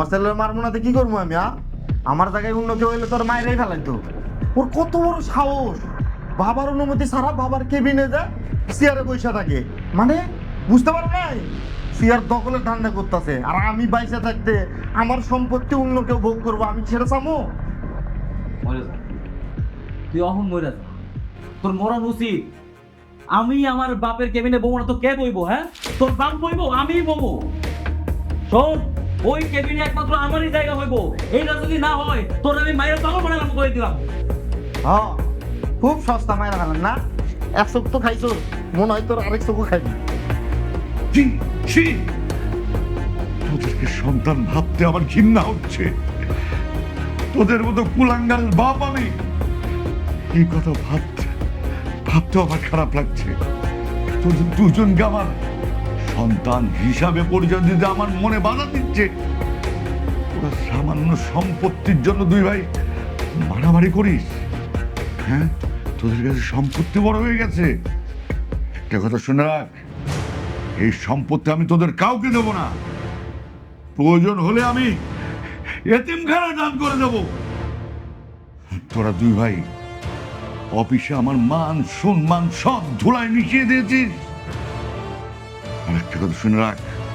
তোমার ছেলের মারবো না তো কি করবো আমি? আমার জায়গায় অন্য কেউ হইলে তোর মায়েরাই ফেলাইতো। ওর কত বড় সাহস, বাবার অনুমতি ছাড়া বাবার কেবিনে যা চেয়ারে বসে থাকে। মানে বুঝতে পারো নাই, চেয়ার দখলের ধান্দা করতেছে। আর আমি বাইসে থাকতে আমার সম্পত্তি অন্য কেউ ভোগ করবো, আমি সেটা চামো? মরে যা, তুই অহন মরে যা, তোর মরণ উচিত। আমি আমার বাপের কেবিনে বমু না তো কে বইবো? হ্যাঁ, তোর বাপ বইবো, আমি বমু। শোন, ওই কেবিনে একমাত্র আমারই জায়গা হইব। এইটা যদি না হয় তোর আমি মায়ের তখন বানালাম করে দিলাম। হ্যাঁ, খুব সস্তা মায়ের ফেলেন না। এক চোখ তো খাইছো, মনে হয় তোর আরেক চোখও খাইবি। ছি, ছি! তোদেরকে সন্তান ভাবতে আমার ঘৃণা হচ্ছে। তোদের মতো কুলাঙ্গারের বাপ আমি। এই কথা ভাবতে আমার খারাপ লাগছে। তোদের দুজনকে আমার সন্তান হিসাবে পরিচয় দিতে আমার মনে বাধা দিচ্ছে। তোরা সামান্য সম্পত্তির জন্য দুই ভাই মারামারি করিস? হ্যাঁ, তোদের কাছে সম্পত্তি বড় হয়ে গেছে। একটা কথা শুনে রাখ, এই সম্পত্তি আমি তোদের কাউকে দেব না। প্রয়োজন হলে আমি এতিমখানা দান করে দেব। তোরা দুই ভাই অফিসে আমার মান সম্মান সব ধুলায় মিশিয়ে দিয়েছিস। আর একটা কথা শুনে রাখ,